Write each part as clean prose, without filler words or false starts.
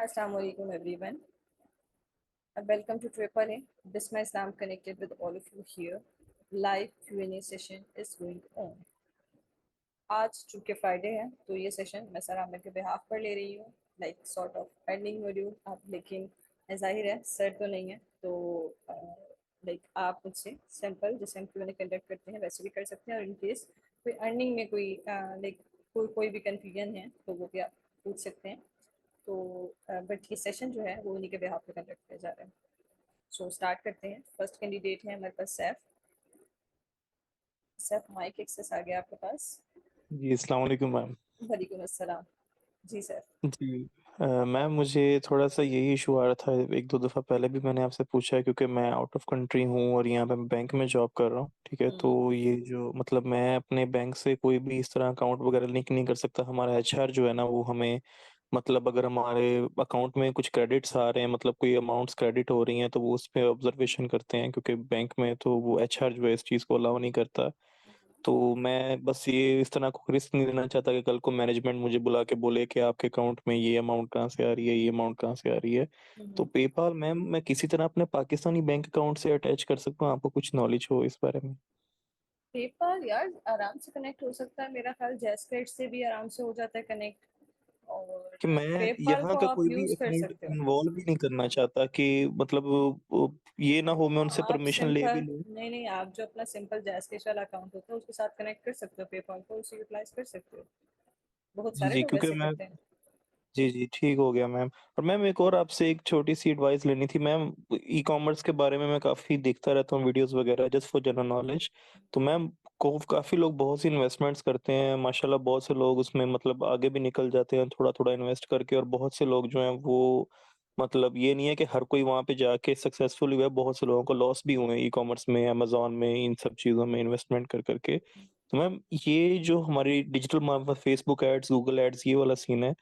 Assalamu alaikum everyone. Welcome to Triple A. Bismillah Islam connected with all of you here. Live Q&A session is going on. आज चूँकि Friday है तो ये session मैं sir Aamir के behalf पर ले रही हूँ, like sort of pending module आप, लेकिन जाहिर है सर तो नहीं है तो लाइक आप मुझसे सिंपल जैसे हम Q&A कंडक्ट करते हैं वैसे भी कर सकते हैं, और इन केस कोई अर्निंग में कोई लाइक कोई भी कन्फ्यूजन है तो वो भी आप पूछ सकते हैं। तो बट ये सेशन जो है वो उन्हीं के बिहाफ पे कंडक्ट किया जा रहा है। सो स्टार्ट करते हैं। फर्स्ट कैंडिडेट है हमारे पास सैफ। सैफ, माइक एक्सेस आ गया आपके पास। जी अस्सलाम वालेकुम मैम। वालेकुम अस्सलाम। जी सर। जी मैम, मुझे थोड़ा सा यही इशू आ रहा था। एक दो दफ़ा पहले भी मैंने आपसे पूछा है, क्योंकि मैं आउट ऑफ कंट्री हूँ और यहाँ पे मैं बैंक में जॉब कर रहा हूँ। ठीक है, तो ये जो मतलब मैं अपने बैंक से कोई भी इस तरह अकाउंट वगैरह लिंक नहीं कर सकता। हमारा एचआर जो है ना, वो हमें मतलब अगर हमारे अकाउंट में कुछ क्रेडिट्स आ रहे हैं, मतलब कोई अमाउंट्स क्रेडिट हो रही हैं, तो वो उस पर ऑब्जर्वेशन करते हैं, क्योंकि बैंक में तो वो एचआर जो है इस चीज़ को अलाउ नहीं करता। तो मैं बस ये इस तरह को रिस्क नहीं लेना चाहता कि कल को मैनेजमेंट मुझे बुला के बोले कि आपके अकाउंट में ये अमाउंट कहाँ से आ रही है, ये अमाउंट कहाँ से आ रही है। तो पेपाल मैम, मैं किसी तरह अपने पाकिस्तानी बैंक अकाउंट से अटैच कर सकता हूँ? आपको कुछ नॉलेज हो इस बारे में? पेपाल यार आराम से कनेक्ट हो सकता है, मेरा ख्याल जैसकेट से भी आराम से हो जाता है कनेक्ट। और कि मैं पेपाल यहाँ को का आप कोई भी यूज कर अकाउंट सकते हो। इन्वॉल्व ही नहीं करना चाहता कि मतलब ये ना हो मैं उनसे आप परमिशन ले भी सिंपल लूँ। नहीं नहीं, आप जो अपना सिंपल जैसकेट वाला अकाउंट होता है उसके साथ कनेक्ट कर सकते हो, पेपाल को उसे यूटिलाइज कर सकते हो। बहुत जी सारे जी, लोग क्योंकि वैसे मैं करते हैं। जी जी, ठीक हो गया मैम। और मैम, एक और आपसे एक छोटी सी एडवाइस लेनी थी मैम। ई कॉमर्स के बारे में मैं काफ़ी देखता रहता हूँ वीडियोस वगैरह, जस्ट फॉर जनरल नॉलेज। तो मैम, को काफ़ी लोग बहुत सी इन्वेस्टमेंट्स करते हैं माशाल्लाह। बहुत से लोग उसमें मतलब आगे भी निकल जाते हैं थोड़ा थोड़ा इन्वेस्ट करके, और बहुत से लोग जो हैं वो मतलब ये नहीं है कि हर कोई वहाँ पे जाके सक्सेसफुल हुआ है। बहुत से लोगों को लॉस भी हुए हैं ई कॉमर्स में, अमेजोन में, इन सब चीज़ों में इन्वेस्टमेंट कर करके। तो मैम, ये जो हमारी digital Facebook ads, Google ads, ये वाला सीन है,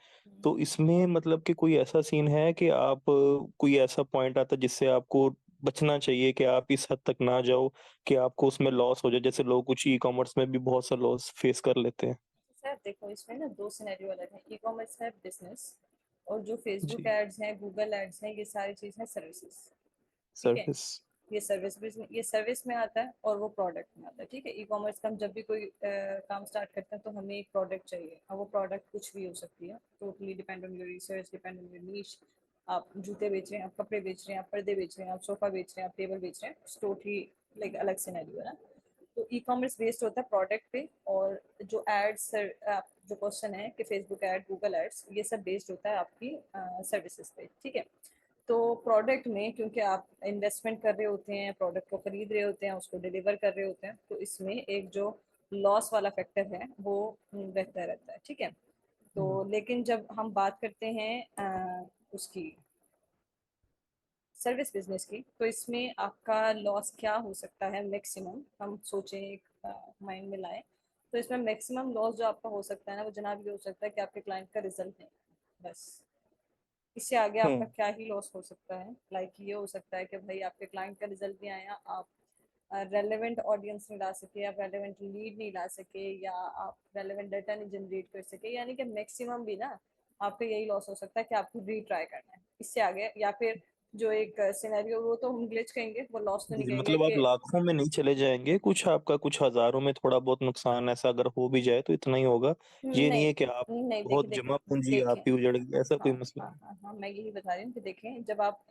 तो इसमें मतलब कि कोई ऐसा सीन है कि आप कोई ऐसा पॉइंट आता है जिससे आपको बचना चाहिए कि आप इस हद तक ना जाओ कि आपको उसमें लॉस हो जाए, जैसे लोग कुछ ई कॉमर्स में भी बहुत सा लॉस फेस कर लेते हैं? सर देखो, इसमें ना दो सिनेरियो अलग है। ई कॉमर्स है बिजनेस, और जो फेसबुक जी। एड्स हैं, गूगल एड्स हैं, ये सारी चीज़ है सर्विसेज। ठीक है, सर्विस। ये सर्विस बिजनेस, ये सर्विस में आता है और वो प्रोडक्ट में आता है। ठीक है, ई कॉमर्स का हम जब भी कोई काम स्टार्ट करते हैं तो हमें एक प्रोडक्ट चाहिए, और वो प्रोडक्ट कुछ भी हो सकती है, totally depend on your research, depend on your niche. आप जूते बेच रहे हैं, आप कपड़े बेच रहे हैं, आप पर्दे बेच रहे हैं, आप सोफा बेच रहे हैं, आप टेबल बेच रहे हैं, टोटली लाइक अलग सिनेरियो है ना। तो ई कॉमर्स बेस्ड होता है प्रोडक्ट पे, और जो एड्स जो क्वेश्चन है कि फेसबुक एड, गूगल एड्स, ये सब बेस्ड होता है आपकी सर्विसेज पे। ठीक है, तो प्रोडक्ट में क्योंकि आप इन्वेस्टमेंट कर रहे होते हैं, प्रोडक्ट को खरीद रहे होते हैं, उसको डिलीवर कर रहे होते हैं, तो इसमें एक जो लॉस वाला फैक्टर है वो रहता रहता है। ठीक है, तो लेकिन जब हम बात करते हैं उसकी सर्विस बिजनेस की, तो इसमें आपका लॉस क्या हो सकता है मैक्सिमम, हम सोचें एक माइंड में लाएं। तो इसमें मैक्सिमम लॉस जो आपका हो सकता है ना, वो जनाब ये हो सकता है कि आपके क्लाइंट का रिजल्ट नहीं, बस। इससे आगे आपका हम्म। क्या ही लॉस हो सकता है। लाइक ये हो सकता है कि भाई आपके क्लाइंट का रिजल्ट नहीं आया, आप रेलेवेंट ऑडियंस नहीं ला सके, आप रेलेवेंट लीड नहीं ला सके, या आप रेलेवेंट डाटा नहीं जनरेट कर सके, यानी कि मैक्सिमम भी ना आपका यही लॉस हो सकता है कि आपको रीट्राई करना है। इससे आगे या फिर जो एक सिनेरियो, वो तो हम ग्लिच कहेंगे, वो लॉस तो जी नहीं जी, कहेंगे मतलब आप कि लाखों में नहीं चले जाएंगे, कुछ आपका कुछ हजारों में थोड़ा बहुत नुकसान ऐसा अगर हो भी जाए तो इतना ही होगा। ये नहीं नहीं है कि आप नहीं, बहुत देखिए देखिए जमा पूंजी देखें। आप ही उजड़ गई, ऐसा हाँ कोई मसला हाँ नहीं। हाँ हाँ, मैं यही बता रही हूँ कि देखें, जब आप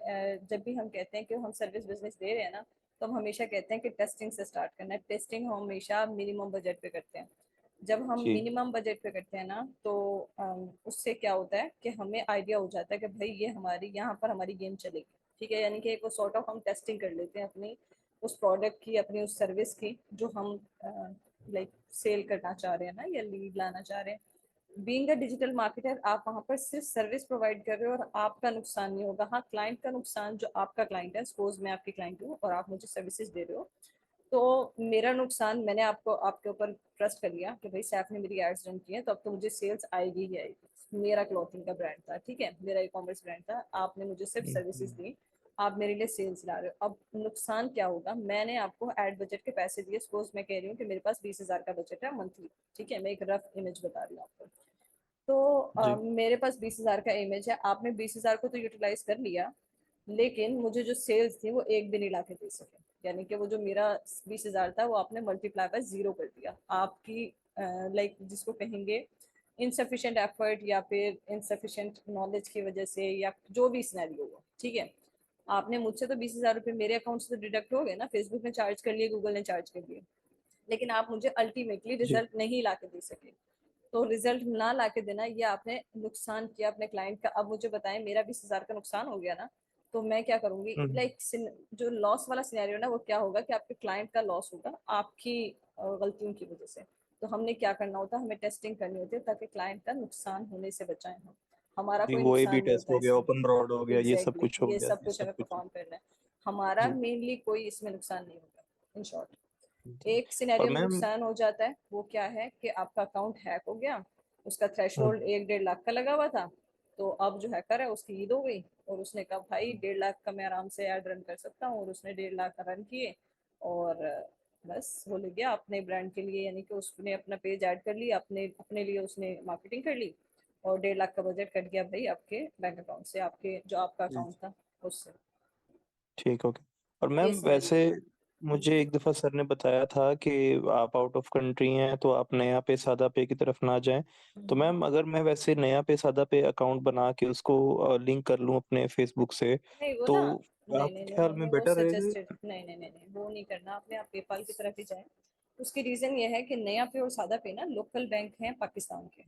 जब भी हम कहते हैं कि हम सर्विस बिजनेस दे रहे हैं ना, तो हम हमेशा कहते हैं कि टेस्टिंग से स्टार्ट करना है। टेस्टिंग हम हमेशा मिनिमम बजट पे करते हैं। जब हम जी। मिनिमम बजट पे करते हैं ना, तो उससे क्या होता है कि हमें आइडिया हो जाता है कि भाई ये हमारी यहाँ पर हमारी गेम चलेगी। ठीक है, यानी कि एक वो सॉर्ट ऑफ हम टेस्टिंग कर लेते हैं अपनी उस प्रोडक्ट की, अपनी उस सर्विस की, जो हम लाइक सेल करना चाह रहे हैं ना, या लीड लाना चाह रहे हैं। बीइंग अ डिजिटल मार्केटर, आप वहां पर सिर्फ सर्विस प्रोवाइड कर रहे हो और आपका नुकसान नहीं होगा। हाँ, क्लाइंट का नुकसान, जो आपका क्लाइंट है, सपोज मैं आपकी क्लाइंट हूँ और आप मुझे सर्विसेज दे रहे हो, तो मेरा नुकसान, मैंने आपको आपके ऊपर ट्रस्ट कर लिया कि भाई सैफ ने मेरी एड्स रन की है, तो अब तो मुझे सेल्स आएगी ही आएगी। मेरा क्लॉथिंग का ब्रांड था, ठीक है, मेरा ई कॉमर्स ब्रांड था, आपने मुझे सिर्फ सर्विसेज दी, आप मेरे लिए सेल्स ला रहे हो। अब नुकसान क्या होगा, मैंने आपको एड बजट के पैसे दिए, सपोज मैं कह रही हूँ कि मेरे पास 20,000 का बजट है मंथली। ठीक है, मैं एक रफ इमेज बता रही हूँ आपको। तो जी मेरे पास 20,000 का इमेज है, आपने 20,000 को तो यूटिलाइज कर लिया, लेकिन मुझे जो सेल्स थी वो एक भी नहीं ला के दे सके। यानी कि वो जो मेरा 20,000 था वो आपने मल्टीप्लाई बाय 0 कर दिया। आपकी लाइक जिसको कहेंगे इनसफिशिएंट एफर्ट या फिर इनसफिशिएंट नॉलेज की वजह से, या जो भी सिनेरियो हो, ठीक है। आपने मुझसे तो 20,000 रुपये मेरे अकाउंट से तो डिडक्ट हो गए ना, फेसबुक ने चार्ज कर लिए, गूगल ने चार्ज कर लिए, लेकिन आप मुझे अल्टीमेटली जी। रिजल्ट नहीं ला के दे सके। तो रिजल्ट ना ला के देना, ये आपने नुकसान किया अपने क्लाइंट का। अब मुझे बताएं, मेरा 20,000 का नुकसान हो गया ना, तो मैं क्या करूंगी? हम्म। लाइक जो लॉस वाला सिनेरियो ना, वो क्या होगा कि आपके क्लाइंट का लॉस होगा आपकी गलतियों की वजह से। तो हमने क्या करना होता है, हमें टेस्टिंग करनी होती है ताकि क्लाइंट का नुकसान होने से बचाएं हम। हमारा जी कोई वो ए बी नुकसान नहीं टेस्ट होता हो गया, इसमें। ओपन ब्रॉड हो गया, ये सब एग्जैक्टली कुछ हो ये गया, सब ये कुछ सब हमें कुछ। परफॉर्म करना है। हमारा जी मेनली कोई इसमें नुकसान नहीं होगा, इन शॉर्ट। जी। एक और सिनेरियो में मैम नुकसान हो जाता है, वो क्या है कि आपका अकाउंट हैक हो गया, उसका थ्रेशोल्ड 1-1.5 लाख का लगा हुआ था, तो अब जो हैकर है उसकी ईद हो गई, और उसने कहा भाई 1.5 लाख का मैं आराम से ऐड रन कर सकता हूँ, और उसने 1.5 लाख का रन किए, और बस वो ले गया अपने ब्रांड के लिए। यानी कि उसने अपना पेज ऐड कर लिया, अपने अपने लिए उसने मार्केटिंग कर ली, और 1.5 लाख का बजट कट गया भाई आपके बैंक अकाउंट से, आपके जो आपका जी, अकाउंट था उससे। ठीक हो गया। और ये मैम सिनेरियो वैसे है। मुझे एक दफ़ा सर ने बताया था कि आप आउट ऑफ कंट्री हैं तो आप नया पे सादा पे की तरफ ना जाएं। तो हम्म। मैम अगर मैं वैसे नया पे सादा पे अकाउंट बना के उसको लिंक कर लूं अपने फेसबुक से, नहीं वो तो ना, नहीं नहीं आपके नहीं ख्याल नहीं में नहीं, वो बेटर रहेगा? सजेस्टेड, नहीं नहीं नहीं नहीं, वो नहीं करना आपने। आप पेपाल की तरफ ही जाएं। उसकी रीजन ये है कि नया पे और सादा पे ना लोकल बैंक हैं पाकिस्तान के।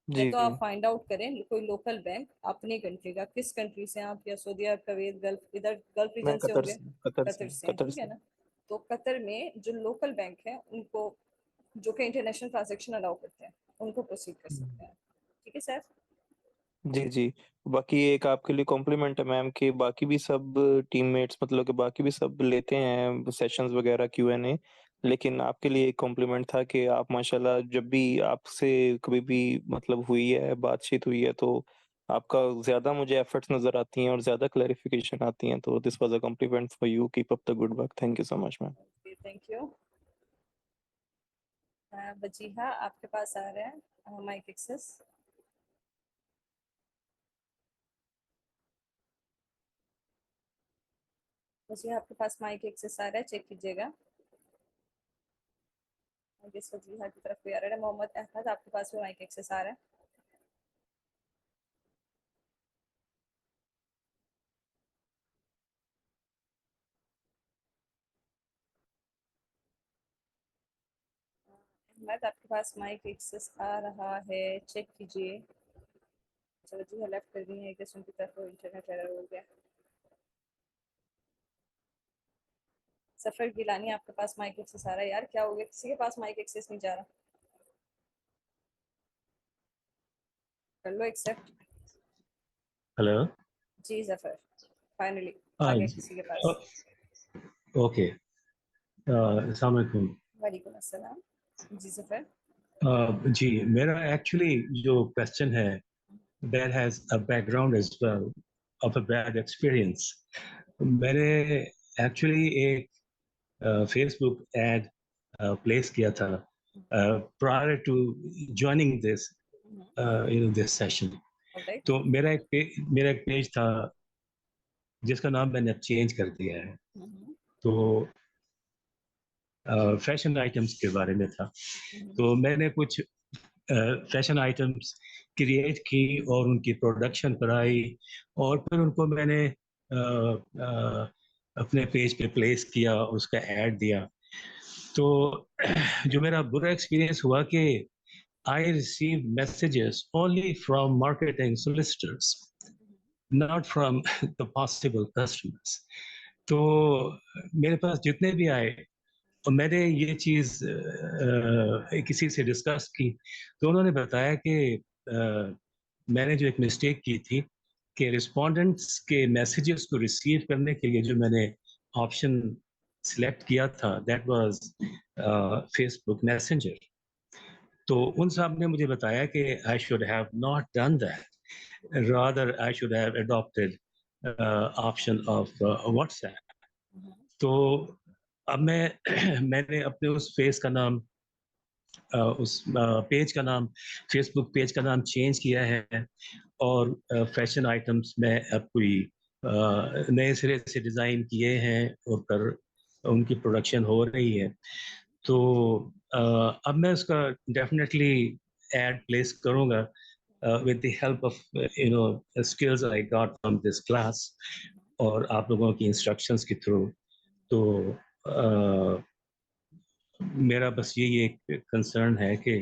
या जी तो आप फाइंड आउट करें कोई लोकल बैंक अपनी कंट्री का, किस कंट्री से आप, या सऊदी अरब, कुवैत, गल्फ, इधर गल्फ मैं रीजन से कतर होंगे। से कतर से कतर से हैं, कतर ठीक है से ना। तो कतर में जो लोकल बैंक है उनको, जो कि इंटरनेशनल ट्रांजेक्शन अलाउ करते हैं, उनको प्रोसीड कर सकते हैं। ठीक है सर। जी, जी। बाकी एक आपके लिए कॉम्प्लीमेंट है मैम कि बाकी भी सब टीममेट्स मतलब कि बाकी भी सब लेते हैं सेशंस वगैरह Q&A, लेकिन आपके लिए एक कॉम्प्लीमेंट था कि आप माशाल्लाह जब भी आपसे कभी भी मतलब हुई है, बातचीत हुई है, तो आपका ज़्यादा मुझे एफर्ट्स नज़र आती हैं और ज़्यादा क्लैरिफ़िकेशन आती हैं, तो this was a compliment for you, keep up the good work. Thank you so much ma'am. Thank you. Wajiha आपके पास आ रहा है माइक एक्सेस। वजीहा आपके पास माइक एक्सेस आ रहा है, चेक कीजिएगा। गेस वजीहा की तरफ भी आ रहा है। मोहम्मद अहमद आपके पास भी माइक एक्सेस आ रहा है। अहमद आपके पास माइक एक्सेस आ रहा है, चेक कीजिए। अच्छा वजीहा लेफ्ट कर दी है, गेस उनकी तरफ इंटरनेट एरर हो गया। सफर गिलानी आपके पास माइक एक्सेस आ रहा है। यार क्या हो गया, किसी के पास माइक एक्सेस नहीं जा रहा? कर लो एक्सेप्ट। हेलो। जी जफर, फाइनली आ हाँ गया जी। किसी के पास। ओके। अस्सलाम वालेकुम। वालेकुम अस्सलाम। जी जफर। जी मेरा एक्चुअली जो क्वेश्चन है that has a background as well of a bad experience. मैंने एक्चुअली एक फेसबुक एड प्लेस किया था prior to joining this this session. Alright. तो मेरा एक पेज था जिसका नाम मैंने चेंज कर दिया है। तो फैशन आइटम्स के बारे में था। तो मैंने कुछ फैशन आइटम्स क्रिएट की और उनकी प्रोडक्शन कराई और फिर उनको मैंने अपने पेज पे प्लेस किया, उसका ऐड दिया। तो जो मेरा बुरा एक्सपीरियंस हुआ कि I receive messages only from marketing solicitors, not from the possible customers. तो मेरे पास जितने भी आए और मैंने ये चीज़ किसी से डिस्कस की, तो उन्होंने बताया कि मैंने जो एक मिस्टेक की थी कि रिस्पोंडेंट्स के मैसेजेस को रिसीव करने के लिए जो मैंने ऑप्शन सिलेक्ट किया था दैट वाज फेसबुक मैसेंजर। तो उन साहब ने मुझे बताया कि I should have not done that, rather I should have adopted option of WhatsApp. तो अब मैंने अपने उस फेस का नाम उस पेज का नाम, फेसबुक पेज का नाम चेंज किया है, और फैशन आइटम्स में अब कोई नए सिरे से डिज़ाइन किए हैं और कर उनकी प्रोडक्शन हो रही है। तो अब मैं उसका डेफिनेटली एड प्लेस करूँगा with the help of skills I got from this class और आप लोगों की इंस्ट्रक्शंस के थ्रू। तो मेरा बस यही एक कंसर्न है कि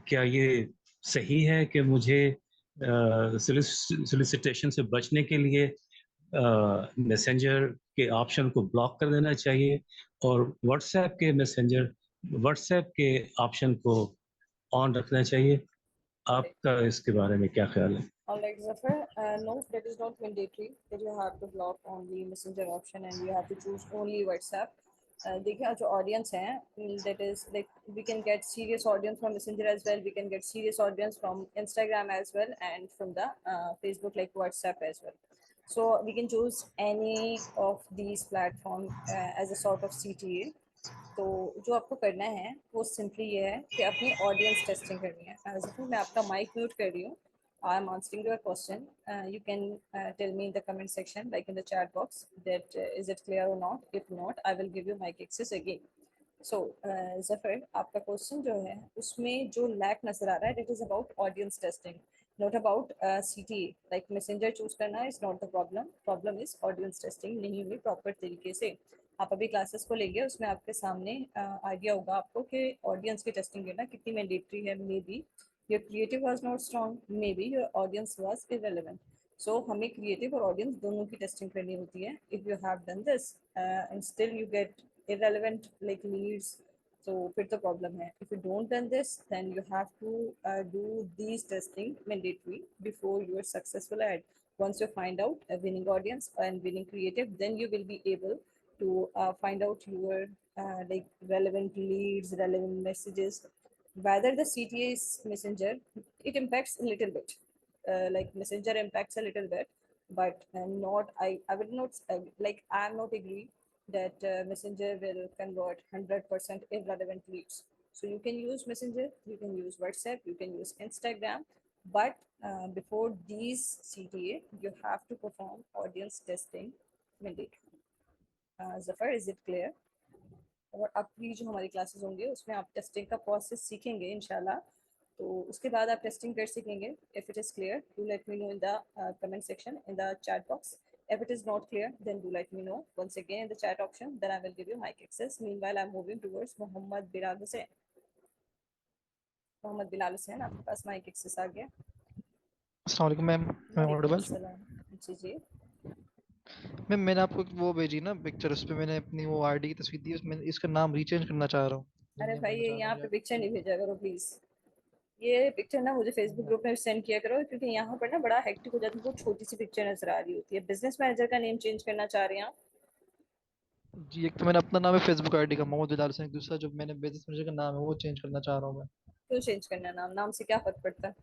क्या ये सही है कि मुझे सोलिसिटेशन से बचने के लिए मैसेंजर के ऑप्शन को ब्लॉक कर देना चाहिए और व्हाट्सएप के ऑप्शन को ऑन रखना चाहिए? आपका इसके बारे में क्या ख्याल है? Alright, Zafar, no, that is not mandatory that you have to block only messenger option and you have to choose only WhatsApp. देखिए जो audience है, that is like we can get serious audience from messenger as well, we can get serious audience from Instagram as well, and from the Facebook like WhatsApp as well. So we can choose any of these platform as a sort of CTA. तो जो आपको करना है वो simply ये है कि अपनी ऑडियंस टेस्टिंग करनी है। जफर मैं आपका माइक म्यूट कर रही हूँ। I am answering your question. You can tell me in the comment section, like in the chat box, that is it clear or not. If not, I will give you mic access again. So, Zafar, आपका question जो है उसमें जो lack नजर आ रहा है, it is about audience testing, not about CTA. Like messenger choose करना is not the problem. Problem is audience testing नहीं हुई प्रॉपर तरीके से। आप अभी क्लासेस को लेंगे, उसमें आपके सामने आइडिया होगा आपको कि ऑडियंस की टेस्टिंग करना कितनी मैंडेटरी है। May be your creative was not strong, maybe your audience was irrelevant. So हमें creative और audience दोनों की testing करनी होती है। If you have done this and still you get irrelevant like leads, so फिर तो problem है। If you don't done this, then you have to do these testing mandatory before you are successful at. Once you find out a winning audience and winning creative, then you will be able to find out your like relevant leads, relevant messages. Whether the CTA is messenger, it impacts a little bit. Like messenger impacts a little bit, but not. I would not like. I am not agree that messenger will convert 100% irrelevant leads. So you can use messenger, you can use WhatsApp, you can use Instagram, but before these CTA, you have to perform audience testing mandatory. Zafar, is it clear? और आपकी जो हमारी classes होंगे उसमें आप testing का process सीखेंगे इंशाल्लाह। तो उसके बाद आप टेस्टिंग कर सकेंगे। If it is clear do let me no in the comment section in the chat box. If it is not clear, then do let me know once again in the chat option. Then I will give you mic access. Meanwhile, I'm moving towards Mohammed Bilal Hussain. Mohammed Bilal Hussain, आपके पास mic access आ गया। अस्सलाम वालेकुम ma'am, मैं वालेकुम Audible? अस्सलाम। जी जी। Ma'am मैंने आपको वो भेजी ना पिक्चर, उस पे मैंने अपनी वो आईडी की तस्वीर दी, उसमें इसका नाम रीचेंज करना चाह रहा हूँ, अरे रीनेम भाई करना ये चाह रहा यहाँ हूँ पे यार। पिक्चर नहीं भेजा करो प्लीज। ये पिक्चर ना मुझे फेसबुक ग्रुप में सेंड किया करो, क्योंकि यहाँ पर ना बड़ा हेक्टिक हो जाता है। बहुत छोटी सी पिक्चर नजर आ रही होती है। बिजनेस मैनेजर का नेम चेंज करना चाह रहे हैं आप? जी, एक तो मैंने अपना नाम है फेसबुक आईडी का मोहम्मद बिलाल हुसैन, दूसरा जो मैंने बिजनेस मैनेजर का नाम है वो चेंज करना चाह रहा हूँ मैं। क्यों चेंज करना है नाम? नाम से क्या फर्क पड़ता है?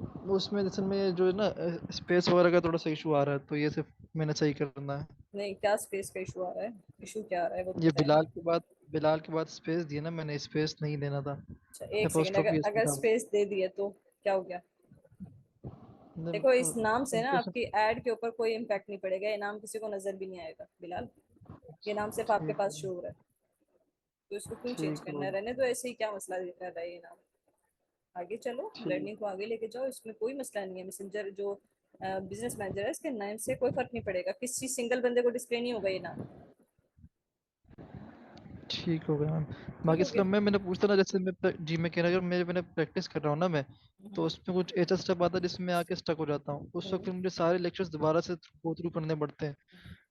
वो उसमें जैसे में जो है ना स्पेस वगैरह का थोड़ा सा इशू आ रहा है, तो ये सिर्फ मैंने सही करना है। नहीं, क्या स्पेस का इशू आ रहा है? इशू क्या आ रहा है वो तो ये बताएं। बिलाल के बाद स्पेस दिया ना मैंने, स्पेस नहीं देना था। अच्छा एक सेकंड, अपोस्ट्रोफी अगर एस अगर था वो। स्पेस दे दिए तो क्या हो गया? देखो इस नाम से ना आपकी एड के ऊपर कोई इम्पैक्ट नहीं पड़ेगा। ये नाम किसी को नजर भी नहीं आएगा बिलाल। ये नाम सिर्फ आपके ठीक पास है, शो हो रहा है। तो इसको क्यों चेंज ठीक करना है? हो रहने तो ऐसे ही, क्या मसला कर रहा है ये नाम? आगे चलो, ठीक। लर्निंग को आगे लेके जाओ, इसमें कोई मसला नहीं है। मैसेंजर जो बिजनेस मैनेजर है, इसके नाम से कोई फर्क नहीं पड़ेगा। किसी सिंगल बंदे को डिस्प्ले नहीं होगा ये नाम। ठीक हो गया मैम। ठीक बाकी हो गया। इसका मैं पूछता ना, जैसे जी मैं कह रहा अगर मैंने प्रैक्टिस कर रहा हूँ ना मैं, तो हम्म, उसमें कुछ ऐसा स्टेप आता है जिसमें आके स्टक हो जाता हूँ, उस वक्त हम्म। फिर मुझे सारे लेक्चर्स दोबारा से गो थ्रू करने पड़ते हैं।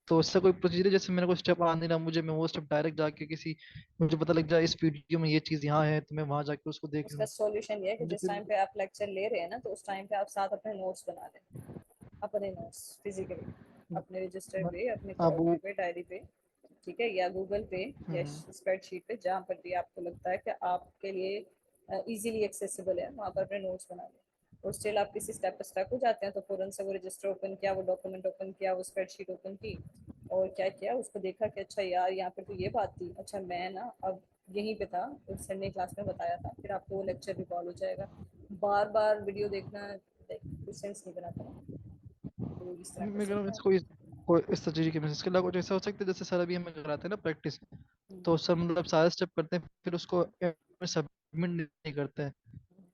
तो उससे कोई प्रोसीजर है, जैसे मैंने कोई स्टेप आ नहीं रहा मुझे, मैं वो स्टेप डायरेक्ट जाके किसी, मुझे पता लग जाए इस वीडियो में ये चीज़ यहाँ है तो मैं वहां जाके उसको देख उसका लूँ। सॉल्यूशन ये है कि मुझे जिस फिर टाइम पे आप लेक्चर ले रहे हैं ना, तो उस टाइम पे आप साथ अपने नोट्स बना लें। अपने नोट्स फिजिकली अपने रजिस्टर पे, अपने अब वो कॉपी पे, डायरी पे, ठीक है, या गूगल पे या हम्म, स्प्रेडशीट पे, जहाँ पर भी आपको लगता है कि आपके लिए इजीली एक्सेसिबल है, वहाँ पर अपने नोट्स बना लें। और स्टिल आप किसी स्टेप पर स्टक हो जाते हैं, तो फौरन से वो रजिस्टर ओपन किया, वो डॉक्यूमेंट ओपन किया, वो स्प्रेडशीट ओपन की, और क्या किया, उसको देखा कि अच्छा यार यहाँ पर तो ये बात थी। अच्छा मैं ना अब यहीं पे था, संडे क्लास में बताया था, फिर आपको वो लेक्चर भी कॉल हो जाएगा। बार बार वीडियो देखना कोई सेंस नहीं बनाता ना, तो इस तरह कर मैं कह रहा हूँ सकते हैं। कोई कोई इस तरीके के मैसेज के अलावा कुछ ऐसा हो सकता है जैसे सर अभी हमें कराते हैं ना प्रैक्टिस, तो सर मतलब सारे स्टेप करते हैं फिर उसको सबमिट नहीं करते हैं,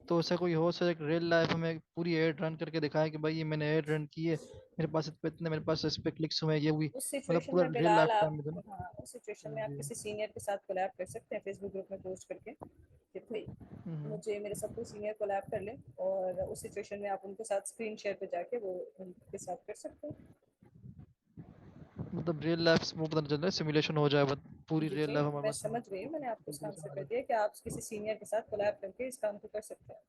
तो ऐसा कोई हो सर एक रियल लाइफ हमें पूरी एड रन करके दिखाए कि भाई ये मैंने एड रन की है, मेरे पास इस पे इतने, मेरे पास इस पे क्लिक्स हुए हैं, ये हुई, उस मतलब सिचुएशन पूरा में रियल फिलहाल लाइफ आप, टाइम में दो ना। हाँ उस सिचुएशन में आप जी। किसी सीनियर के साथ कोलैब कर सकते हैं फेसबुक ग्रुप में पोस्ट करके कि भाई हम्म। मुझे मेरे सब कोई सीनियर कोलैब कर ले, और उस सिचुएशन में आप उनके साथ स्क्रीन शेयर पे जाके वो उनके साथ कर सकते हैं। मतलब रियल लाइफ वो पता नहीं चल रहा है, सिमुलेशन हो जाए, बट पूरी जी रियल जी, लाइफ हमारे मैं पास समझ रही हूँ, मैंने आपको इसका आंसर कर है। दिया कि आप किसी सीनियर के साथ कोलैब करके इस काम को कर सकते हैं।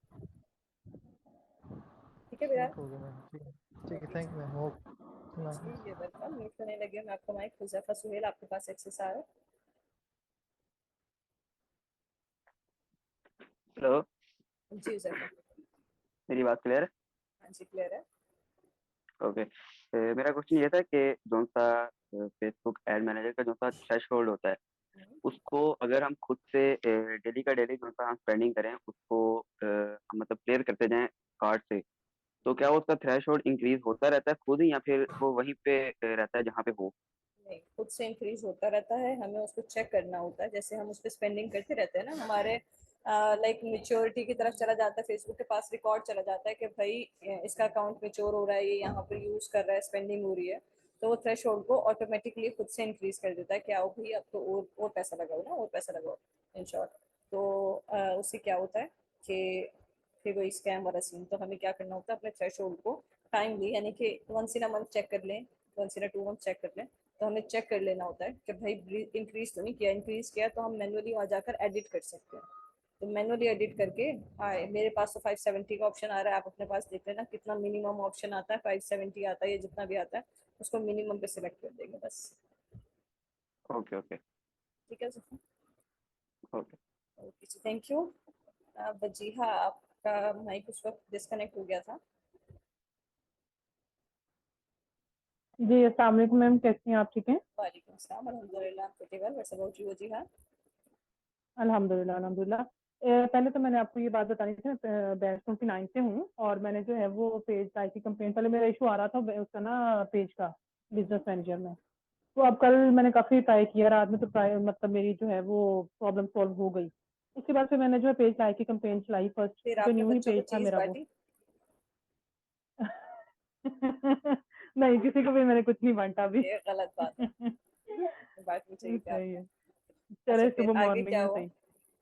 ठीक है ठीक विराट। हो गया मैम, ठीक है, ठीक है, okay thank you ma'am, hope. जी, ये वेलकम। म्यूट करने लगे मैं आपको माइक। हुज़ैफा सुहेल आपके पास एक्सेस आ रहा है। हेलो, जी हुज़ैफा। मेरी बात क्लियर है? हाँ जी क्लियर है। ओके। मेरा क्वेश्चन ये था कि जौन सा फेसबुक एड मैनेजर का जौन सा थ्रेशहोल्ड होता है, हम्म, उसको अगर हम खुद से डेली का डेली जौन सा हम स्पेंडिंग करें उसको हम मतलब क्लियर करते जाएं कार्ड से, तो क्या वो उसका थ्रेशहोल्ड इंक्रीज होता रहता है खुद ही या फिर वो वहीं पे रहता है जहाँ पे हो? नहीं, खुद से इंक्रीज होता रहता है, हमें उसको चेक करना होता है। जैसे हम उस पर स्पेंडिंग करते रहते हैं ना, हमारे लाइक मेच्योरिटी की तरफ चला जाता है, फेसबुक के पास रिकॉर्ड चला जाता है कि भाई इसका अकाउंट मेच्योर हो रहा है, ये यहाँ पर यूज कर रहा है, स्पेंडिंग हो रही है, तो वो थ्रेश होल्ड को ऑटोमेटिकली खुद से इंक्रीज कर देता है कि आओ भाई अब तो और पैसा लगाओ ना, और पैसा लगाओ, इन शॉर्ट। तो उससे क्या होता है कि फिर वही स्कैम वाला सीन। तो हमें क्या करना होता है, अपने थ्रेश होल्ड को टाइमली, यानी कि once in a month check कर लें, once in a 2 month check कर लें। तो हमें चेक कर लेना होता है कि भाई इंक्रीज तो नहीं किया, इंक्रीज किया तो हम मैनुअली वहाँ जाकर एडिट कर सकते हैं। तो मैनुअली एडिट करके आए, मेरे पास तो 570 का ऑप्शन आ रहा है, आप अपने पास देख लेना कितना मिनिमम ऑप्शन आता है, 570 आता है या जितना भी आता है, उसको मिनिमम पे सिलेक्ट कर देंगे बस। ओके ओके ठीक है sir. Okay. Okay ji, thank you. Wajiha, आपका माइक उस वक्त डिस्कनेक्ट हो गया था। जी अस्सलाम वालेकुम मैम, कैसी हैं आप? ठीक हैं? वालेकुम अस्सलाम, अल्हम्दुलिल्लाह, pretty well, what's about you Wajiha? अल्हम्दुलिल्लाह अल्हम्दुलिल्लाह। पहले तो मैंने आपको ये बात बतानी थी, मैं बैच 29 से हूँ और मैंने जो है वो पेज आईटी कंप्लेन, पहले मेरा इशू आ रहा था उसका ना पेज का, बिजनेस मैनेजर में। तो अब कल मैंने काफ़ी ट्राई किया, रात में तो ट्राई मतलब मेरी जो है वो प्रॉब्लम सॉल्व हो गई। उसके बाद फिर मैंने जो है पेज आई की कंप्लेन चलाई फर्स्ट, फिर जो आपने न्यू ही बच्चों को पेज था चीज मेरा वो। बांटी? नहीं, किसी को भी मैंने कुछ नहीं बांटा अभी। ये गलत बात है, बांटनी चाहिए थी सही आपने। है, अच्छा चले फिर सुबह आगे मॉर्निंग क्या में हुआ? सही।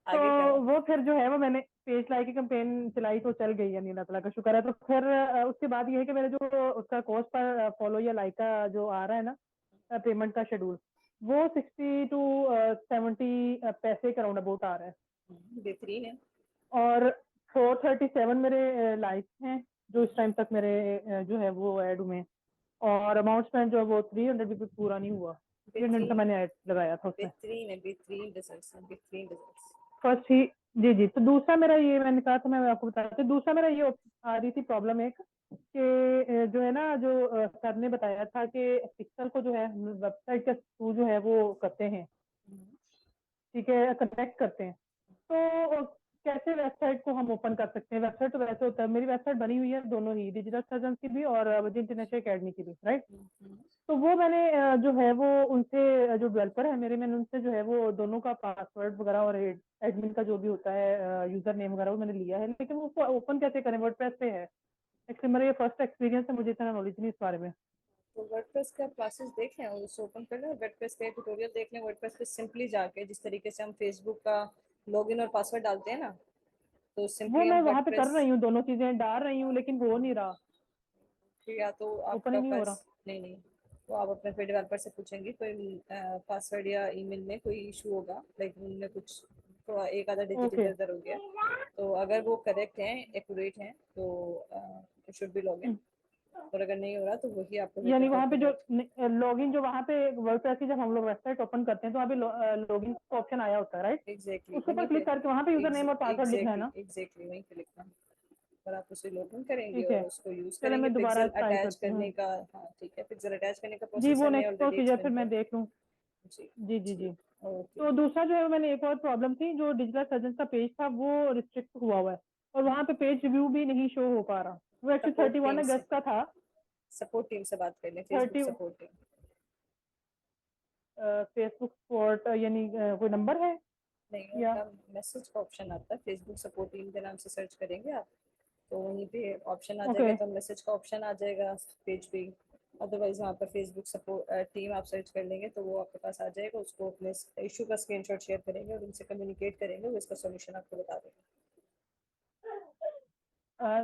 तो आगे क्या हुआ? वो फिर जो है वो मैंने पेज लाई की कंपेन चलाई तो चल गई, यानी अल्लाह ताला का शुक्र है। तो फिर उसके बाद ये है कि मेरे जो उसका कॉस्ट पर फॉलो या लाइक का जो आ रहा है ना पेमेंट का शेड्यूल, वो 60 to 70 पैसे के राउंड अबाउट आ रहा है। बेहतरीन है। और 437 मेरे लाइक हैं जो इस टाइम तक मेरे जो है वो ऐड हुए हैं। और अमाउंट स्पेंड जो है वो 300 भी पूरा नहीं हुआ। 300 तो बेहतरीन, मैंने ऐड लगाया था उसमें बेहतरीन है, बेहतरीन रिजल्ट्स हैं, बेहतरीन रिजल्ट्स। फर्स्ट ही। जी जी, तो दूसरा मेरा ये, मैंने कहा था मैं आपको बताया था, दूसरा मेरा ये आ रही थी प्रॉब्लम एक कि जो है ना, जो सर ने बताया था कि पिक्सल को जो है वेबसाइट के थ्रू जो है वो करते हैं, ठीक है, कनेक्ट करते हैं। तो कैसे वेबसाइट को हम ओपन कर सकते हैं? वेबसाइट तो वैसे होता है, मेरी वेबसाइट बनी हुई है दोनों ही, डिजिटल सर्जन की भी और इंटरनेशनल अकेडमी की भी, राइट। तो वो मैंने जो है वो उनसे जो डेवलपर है मेरे, मैंने उनसे जो है वो दोनों का पासवर्ड वगैरह और एडमिन का जो भी होता है यूजर नेम वगैरह वो मैंने लिया है, लेकिन वो ओपन कैसे करें? वर्डप्रेस पे है। एक्चुअली मेरा ये फर्स्ट एक्सपीरियंस है, मुझे इतना नॉलेज नहीं इस बारे में। तो वर्डप्रेस का क्लासेस देख लें और उसे ओपन कर लें, वर्डप्रेस का ट्यूटोरियल देख लें। वर्डप्रेस पे सिंपली जाके जिस तरीके से हम फेसबुक का लॉगिन और पासवर्ड डालते हैं ना, तो वो सिंपली मैं हम वहां पे कर वर्डप्रेस, रही हूँ, दोनों चीजें डाल रही हूँ, लेकिन हो नहीं रहा, या तो ओपन आपका ही नहीं हो रहा। पास, नहीं नहीं, तो आप अपने फिर डेवलपर से पूछेंगे कोई पासवर्ड या ईमेल में कोई इशू होगा, लाइक उनमें कुछ तो एक आधा डिजिट ओके। इधर उधर हो गया। तो अगर वो करेक्ट हैं, एक्यूरेट हैं, तो शुड बी लॉगिन। और अगर नहीं हो रहा तो वही आपको यानी रिटर्न वहां पे जो डॉक्यूमेंट। लॉगिन, जो वहां पे वर्डप्रेस की जब हम लोग वेबसाइट ओपन करते हैं तो वहाँ पे लॉगिन का ऑप्शन आया होता है, राइट। एग्जैक्टली उसके ऊपर वहीं पे, क्लिक करके वहां पे यूजर नेम और पासवर्ड लिखना है एग्जैक्टली ना? एग्जैक्टली वहीं पे लिखना है। और आप उसे लॉगिन करेंगे ठीक और है, उसको यूज चलो करेंगे, मैं दोबारा पिक्सल ट्राई अटैच करती हूँ। करने का। हाँ ठीक है, पिक्सल अटैच करने का जी, प्रोसेस वो हमें नेक्स्ट ऑलरेडी प्रोसीजर एक्सप्लेन फिर किया। मैं देख लूँ। जी जी जी जी। जी। ओके तो दूसरा जो है मैंने एक और प्रॉब्लम थी, जो डिजिटल सर्जन का पेज था वो रिस्ट्रिक्ट हुआ हुआ है और वहाँ पे पेज रिव्यू भी नहीं शो हो पा रहा। वो एक्चुअली सपोर्ट 31 टीम से अगस्त का था। सपोर्ट टीम से बात कर लें, Facebook 30 support team. Facebook support यानी कोई नंबर है नहीं, या? उनका मैसेज का ऑप्शन आता है, फेसबुक सपोर्ट टीम के नाम से सर्च करेंगे आप तो वहीं पे ऑप्शन आ ओके जाएगा, तो मैसेज का ऑप्शन आ जाएगा पेज पे। अदरवाइज वहाँ पर फेसबुक सपोर्ट टीम आप सर्च कर लेंगे तो वो आपके पास आ जाएगा, उसको अपने इशू का स्क्रीनशॉट शेयर करेंगे और उनसे कम्युनिकेट करेंगे, वो इसका सॉल्यूशन आपको बता देंगे।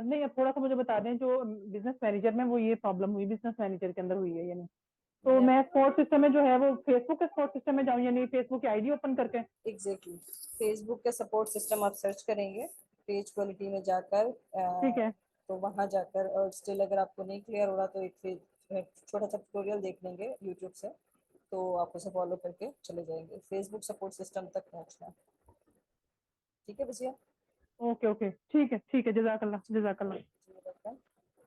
नहीं, अब थोड़ा सा मुझे बता दें, जो बिजनेस मैनेजर में वो ये प्रॉब्लम हुई, बिजनेस मैनेजर के अंदर हुई है यानी, तो मैं मैं सपोर्ट सिस्टम में जो है वो फेसबुक के सपोर्ट सिस्टम में जाऊँ यानी फेसबुक की आईडी ओपन करके? एग्जैक्टली फेसबुक के सपोर्ट सिस्टम आप सर्च करेंगे, पेज क्वालिटी में जाकर ठीक है। तो वहाँ जाकर, और स्टिल अगर आपको नहीं क्लियर हो रहा तो एक छोटा सा ट्यूटोरियल देख लेंगे यूट्यूब से, तो आप उसे फॉलो करके चले जाएंगे, फेसबुक सपोर्ट सिस्टम तक पहुँचना है। ठीक है भैया? ओके ओके, ठीक है, जजाकल्लाह जजाकल्लाह।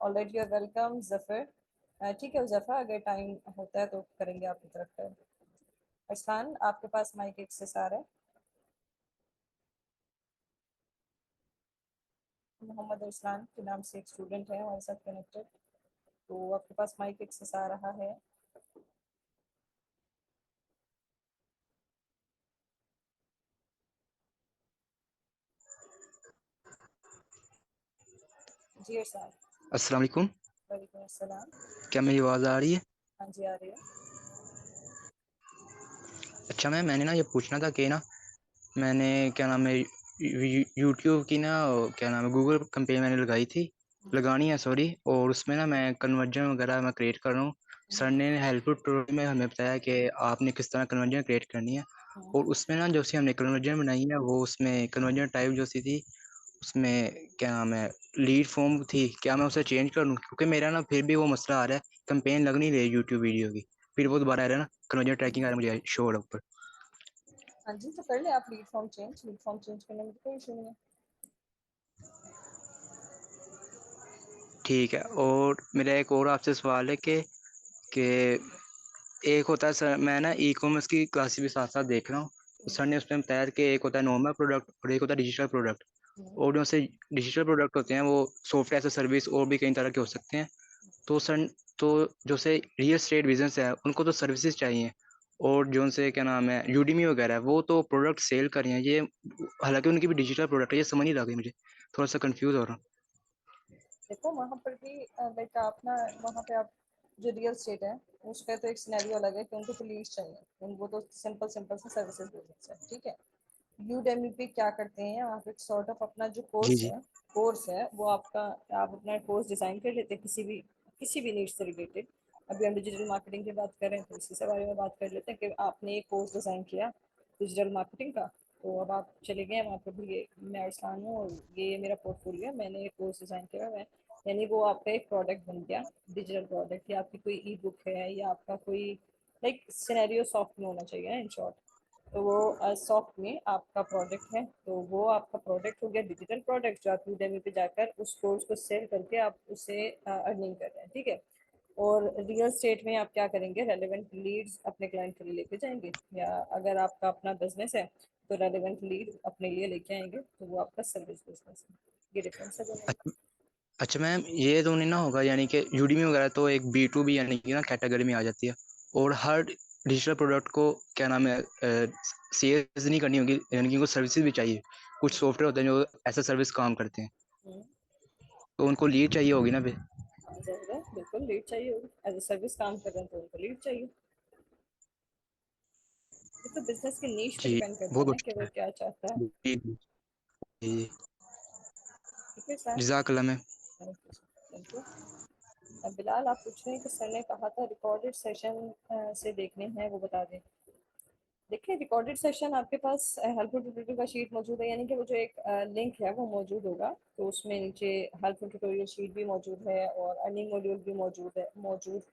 Alright, you are welcome Zafar. ठीक है जफर, अगर टाइम होता है तो करेंगे आपकी तरफ से। अरसान, आपके पास माइक एक्सेस आ रहा है? मोहम्मद अरसलान के नाम से एक स्टूडेंट है हमारे साथ कनेक्टेड, तो आपके पास माइक एक्सेस आ रहा है? जी अरसान। अस्सलाम वालेकुम। वालेकुम अस्सलाम। क्या मेरी आवाज़ आ रही है? हाँ जी, आ रही है। अच्छा मैम, मैंने ना ये पूछना था कि ना मैंने क्या नाम है यूट्यूब की ना क्या नाम है गूगल कैंपेन मैंने लगानी है सॉरी, और उसमें ना मैं कन्वर्जन वगैरह मैं क्रिएट कर रहा हूँ। सर ने हेल्पफुल ट्यूटोरियल में हमें बताया कि आपने किस तरह कन्वर्जन क्रिएट करनी है, और उसमें ना जो सी हमने कन्वर्जन बनाई है वो उसमें कन्वर्जन टाइप जो सी थी उसमें क्या नाम है लीड फॉर्म थी, क्या मैं उसे चेंज कर लूँ? क्योंकि मेरा ना फिर भी वो मसला आ रहा है, कैंपेन लग नहीं रही यूट्यूब वीडियो की, फिर वो दोबारा आ रहा है ना कन्वर्जन ट्रैकिंग आ रहा है मुझे शो हो रहा है ऊपर। हाँ जी, तो कर ले आप लीड फॉर्म चेंज करने में तो कोई इशू नहीं है। ठीक है, और मेरा एक और आपसे सवाल है कि एक होता है सर, मैं ना ई कॉमर्स की क्लासेस भी साथ साथ देख रहा हूँ, तो सर ने उसमें बताया कि एक होता है नॉर्मल प्रोडक्ट और एक होता है डिजिटल प्रोडक्ट, और जो से डिजिटल प्रोडक्ट होते हैं वो सॉफ्टवेयर एज अ सर्विस और भी कई तरह के हो सकते हैं। तो सर, तो जो से रियल स्टेट बिजनेस है उनको तो सर्विसेज चाहिए, और जो उनसे क्या नाम है यूडीमी वगैरह है वो तो प्रोडक्ट सेल कर रही हैं, ये हालांकि उनकी भी डिजिटल प्रोडक्ट है, ये समझ नहीं लग रही मुझे, थोड़ा सा कंफ्यूज हो रहा हूँ। देखो वहाँ पर भी लाइक आप ना, वहाँ पे आप जो रियल स्टेट है उसका तो एक सिनेरियो अलग है कि उनको तो लीज चाहिए, उनको तो सिंपल सिंपल से सर्विसेज बिजनेस है, ठीक है। यूडेमी पे क्या करते हैं, आप एक सॉर्ट ऑफ अपना जो जी जी। कोर्स है वो आपका, आप अपना कोर्स डिज़ाइन कर लेते हैं किसी भी नीड से रिलेटेड। अभी हम डिजिटल मार्केटिंग की बात करें तो इसी से बारे में बात कर लेते हैं कि आपने एक कोर्स डिज़ाइन किया डिजिटल मार्केटिंग का, तो अब आप चले गए वहाँ पर भी, ये मैं अरसान हूँ और ये मेरा पोर्टफोलियो है, मैंने एक कोर्स डिज़ाइन किया है, यानी वो आपका एक प्रोडक्ट बन गया, डिजिटल प्रोडक्ट, या आपकी कोई ई बुक है या आपका कोई लाइक सिनेरियो सॉफ्ट में होना चाहिए इन शॉर्ट, तो वो सॉफ्ट में आपका प्रोडक्ट है, तो वो आपका प्रोडक्ट हो गया डिजिटल प्रोडक्ट, जो आप यूडेमी पे जाकर उस कोर्स को सेल करके आप उसे अर्निंग कर रहे हैं, ठीक है। और रियल स्टेट में आप क्या करेंगे, रेलेवेंट लीड्स अपने क्लाइंट के लिए लेके जाएंगे, या अगर आपका अपना बिजनेस है तो रेलेवेंट लीड अपने लिए लेके आएंगे, तो वो आपका सर्विस बिजनेस है। ये डिफरेंस है दोनों में। अच्छा मैम, ये तो नहीं ना होगा यानी कि यूडीमी वगैरह तो एक B2B यानी कि ना कैटेगरी में आ जाती है, और हर डिजिटल प्रोडक्ट को क्या नाम है सेल्स नहीं करनी होगी, यानी कि उनको सर्विसेज भी चाहिए, कुछ सॉफ्टवेयर होते हैं जो ऐसा सर्विस काम करते हैं, हम्म, तो उनको लीड चाहिए होगी ना फिर? ज़रूर है, बिल्कुल लीड चाहिए होगी, एज ए सर्विस काम कर रहे हैं तो उनको लीड चाहिए। ये तो बिजनेस के नीश पे जी, डिपेंड करता बहुत है ना बहुत कि वो शुक्रिया। क्या चाहता है। जी जी जी। ठीक है सर, जज़ाकल्लाह मैम। Thank you. बिलाल, आप पूछ रहे हैं कि सर ने कहा था रिकॉर्डेड सेशन से देखने हैं, वो बता दें। देखिए रिकॉर्डेड सेशन आपके पास हेल्पफुल ट्यूटोरियल का शीट मौजूद है, यानी कि वो जो एक लिंक है वो मौजूद होगा, तो उसमें नीचे हेल्पफुल ट्यूटोरियल शीट भी मौजूद है और अर्निंग मॉड्यूल भी मौजूद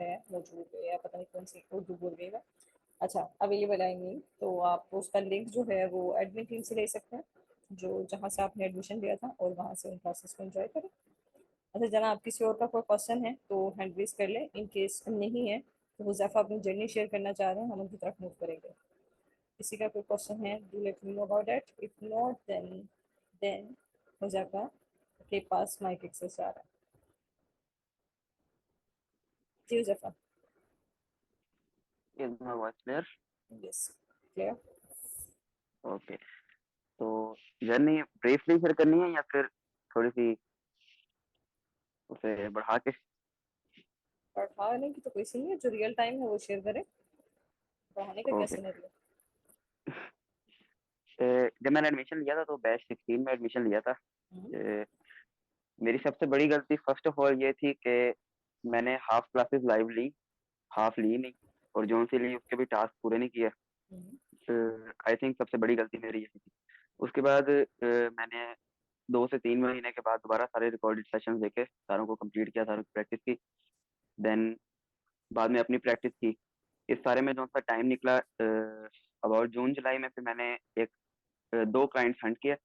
है या पता नहीं कौन सी उर्दू बोल गई मैं। अच्छा, अवेलेबल आई मीन, तो आप उसका लिंक जो है वो एडमिन टीम से ले सकते हैं, जो जहाँ से आपने एडमिशन लिया था, और वहाँ से उन क्लासेस को एंजॉय करें। अच्छा जनाब, किसी और का कोई क्वेश्चन है तो हैंड रेज कर ले, इन केस नहीं है तो हुज़ैफा अपनी जर्नी शेयर करना चाह रहे हैं, हम उनकी तरफ मूव करेंगे। किसी का कोई क्वेश्चन है, do let me know about it, if not then Huzaifa के पास माइक एक्सेस आ रहा है। जी Huzaifa. Is my voice clear? Yes clear. Okay, तो जर्नी ब्रीफली शेयर करनी है या फिर थोड़ी सी उसे बढ़ा के? बढ़ाने की तो कोई सी नहीं है, जो रियल टाइम है वो शेयर करें, बढ़ाने का क्या ओके, सिनेरियो? जब मैंने एडमिशन लिया था तो बैच 16 में एडमिशन लिया था। मेरी सबसे बड़ी गलती फर्स्ट ऑफ ऑल ये थी कि मैंने हाफ क्लासेस लाइव ली, हाफ ली नहीं, और जो सी ली उसके भी टास्क पूरे नहीं किए। आई थिंक सबसे बड़ी गलती मेरी यही थी। उसके बाद मैंने 2 से 3 महीने के बाद दोबारा सारे रिकॉर्डेड सेशंस देखे, सारों को कंप्लीट किया, सारों की प्रैक्टिस की, देन बाद में अपनी प्रैक्टिस की। इस सारे में जो सा टाइम निकला अबाउट जून जुलाई में, फिर मैंने एक 2 क्लाइंट्स हंट किए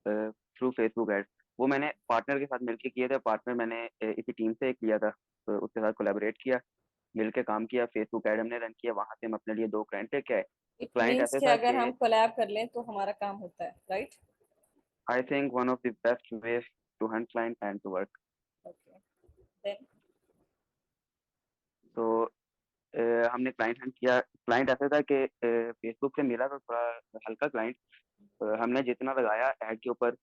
थ्रू फेसबुक एड्स। वो मैंने पार्टनर के साथ मिलकर किए थे। पार्टनर मैंने इसी टीम से एक लिया था, तो उसके साथ कोलैबोरेट किया, मिलकर काम किया, फेसबुक एड हमने रन किया, वहां से हम अपने लिए 2 क्लाइंट लेके आए। इट क्लाइंट मीन्स ऐसे कि था अगर कि हम कोलैब कर लें तो हमारा काम होता है, right? I think one of the best way to hunt client and to work. Okay, then तो हमने क्लाइंट हंट किया। क्लाइंट ऐसा था कि फेसबुक से मिला तो थोड़ा हल्का क्लाइंट, हमने जितना लगाया ऐड के ऊपर,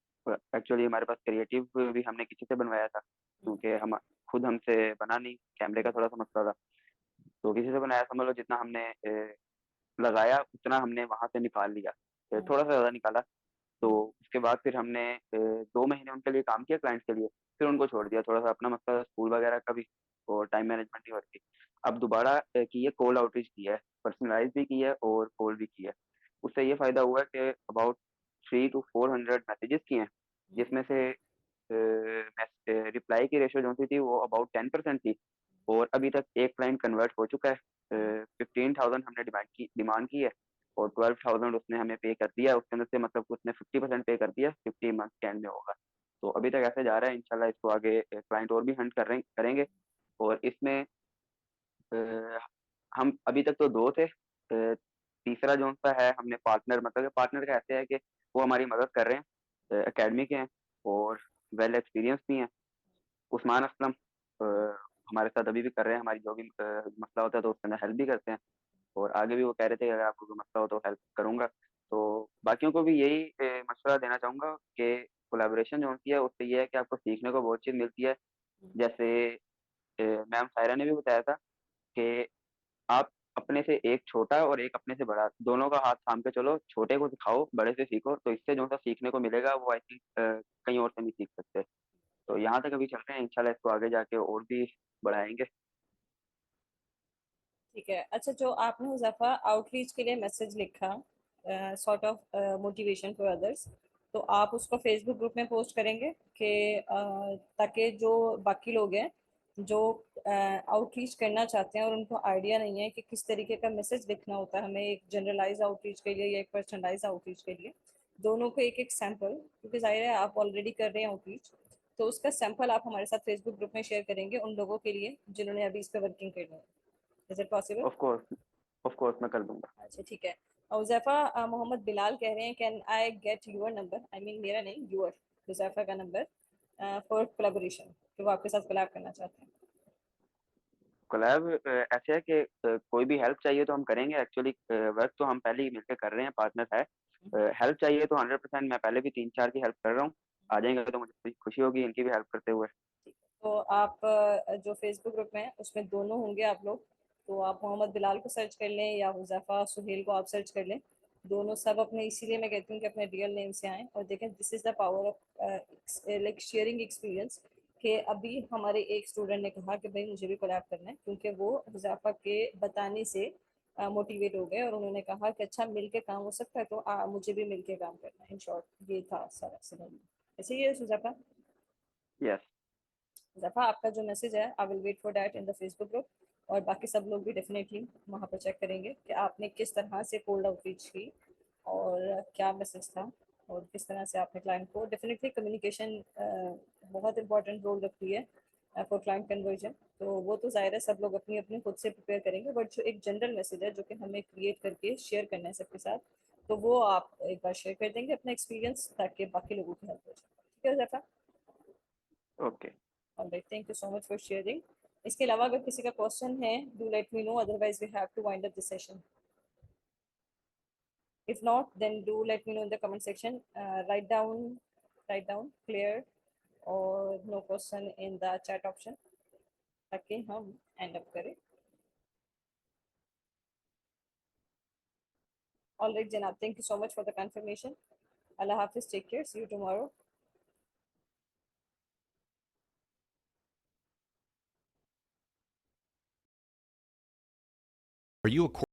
एक्चुअली हमारे पास क्रिएटिव भी हमने किसी से बनवाया था, क्योंकि हम खुद हमसे बना नहीं, कैमरे का थोड़ा सा मसला था, तो किसी से बनाया। समझ लो जितना हमने लगाया उतना हमने वहां से निकाल लिया, थोड़ा सा ज़्यादा निकाला। तो उसके बाद फिर हमने 2 महीने उनके लिए काम किया, क्लाइंट्स के लिए, फिर उनको छोड़ दिया। थोड़ा सा अपना मसला स्कूल वगैरह का भी और टाइम मैनेजमेंट की वर्क की। अब दोबारा की है, कोल्ड आउटरीच की है, पर्सनलाइज भी की है और कोल्ड भी की है। उससे ये फायदा हुआ कि अबाउट 300 to 400 मैसेजेस किए हैं, जिसमें से रिप्लाई की रेशियो जो सी थी वो अबाउट 10% थी, और अभी तक एक क्लाइंट कन्वर्ट हो चुका है। 15,000 हमने डिमांड की है, और 12,000 उसने हमें पे कर दिया। उसके अंदर से मतलब उसने 50% पे कर दिया, 50 मंथ के एंड में होगा। तो अभी तक ऐसे जा रहा है, इंशाल्लाह इसको आगे क्लाइंट और भी हंट करेंगे। और इसमें अ, हम अभी तक तो 2 थे, तीसरा जो सा है हमने पार्टनर, मतलब पार्टनर का ऐसे है कि वो हमारी मदद कर रहे हैं, एकेडमी के हैं और वेल एक्सपीरियंस भी हैं। उस्मान असलम हमारे साथ अभी भी कर रहे हैं, हमारी जो भी मसला होता है तो उसके अंदर हेल्प भी करते हैं, और आगे भी वो कह रहे थे कि अगर आपको कोई मसला हो तो हेल्प करूंगा। तो बाकियों को भी यही मशवरा देना चाहूंगा कि कोलैबोरेशन जो होती है उससे ये है कि आपको सीखने को बहुत चीज़ मिलती है। जैसे मैम सायरा ने भी बताया था कि आप अपने से एक छोटा और एक अपने से बड़ा, दोनों का हाथ थाम के चलो, छोटे को सिखाओ, बड़े से सीखो, तो इससे जो सा सीखने को मिलेगा वो आई थिंक कहीं और से नहीं सीख सकते। तो यहाँ तक अभी चल रहे हैं, इंशाल्लाह इसको आगे जाके और भी बढ़ाएंगे। ठीक है। अच्छा, जो आपने हुज़ैफा आउटरीच के लिए मैसेज लिखा, sort of motivation for others, तो आप उसको फेसबुक ग्रुप में पोस्ट करेंगे कि ताकि जो बाकी लोग हैं जो आउटरीच करना चाहते हैं और उनको आइडिया नहीं है कि किस तरीके का मैसेज लिखना होता है, हमें एक जनरलाइज आउटरीच के लिए या एक पर्सनलाइज आउटरीच के लिए, दोनों को एक एक सैंपल, क्योंकि जाहिर है आप ऑलरेडी कर रहे हैं आउटरीच, तो उसका सैंपल आप हमारे साथ फेसबुक ग्रुप में शेयर करेंगे उन लोगों के लिए जिन्होंने अभी इस पर वर्किंग करनी है। Is it possible? Of course मैं कर दूंगा। अच्छा ठीक है। हुज़ैफा, मोहम्मद बिलाल कह रहे हैं can I get your number, I mean मेरा नहीं, योर, हुज़ैफा का नंबर, फॉर कोलैबोरेशन, कि वो आपके साथ कोलैब करना चाहते हैं। कोलैब ऐसे है कि कोई भी हेल्प चाहिए तो हम करेंगे। एक्चुअली वर्क तो हम पहले ही मिलकर कर रहे हैं, पार्टनर है। हेल्प चाहिए तो 100%, मैं पहले भी 3-4 की हेल्प कर रहा हूँ, आ जाएंगे तो मुझे बड़ी खुशी होगी इनकी भी हेल्प करते हुए। तो आप जो फेसबुक ग्रुप में है उसमें दोनों होंगे आप लोग, तो आप मोहम्मद बिलाल को सर्च कर लें या हुज़ैफा सुहेल को आप सर्च कर लें, दोनों सब अपने, इसीलिए मैं कहती हूँ कि अपने रियल नेम से आएँ और देखें। This is the power of like sharing experience, कि अभी हमारे एक स्टूडेंट ने कहा कि भाई मुझे भी कोलैब करना है, क्योंकि वो हुज़ैफा के बताने से मोटिवेट हो गए और उन्होंने कहा कि अच्छा मिल के काम हो सकता है, तो मुझे भी मिल के काम करना है। इन शॉर्ट ये था सारा सिनेरियो, ऐसे ही है हुज़ैफा। यस। जफ़ा, आपका जो मैसेज है I will wait for that in the Facebook group, और बाकी सब लोग भी डेफिनेटली वहाँ पर चेक करेंगे कि आपने किस तरह से कोल्ड आउटरीच की और क्या मैसेज था और किस तरह से आपने क्लाइंट को, डेफिनेटली कम्युनिकेशन बहुत इंपॉर्टेंट रोल रखती है फॉर क्लाइंट कन्वर्जन। तो वो तो जाहिर है सब लोग अपनी अपनी खुद से प्रिपेयर करेंगे, बट जो एक जनरल मैसेज है जो कि हमें क्रिएट करके शेयर करना है सबके साथ, तो वो आप एक बार शेयर कर देंगे अपना एक्सपीरियंस, ताकि बाकी लोगों की हेल्प हो जाए। ठीक है ज़फ़ा? Okay. Alright, thank you so much for sharing. इसके अलावा अगर किसी का क्वेश्चन है, do let me know, otherwise we have to wind up this session. If not, then do let me know in the comment section. Write down clear or no question in the chat option, ताकि हम end up करें। All right, Janab, thank you so much for the confirmation. Allah Hafiz, take care. See you tomorrow. Are you a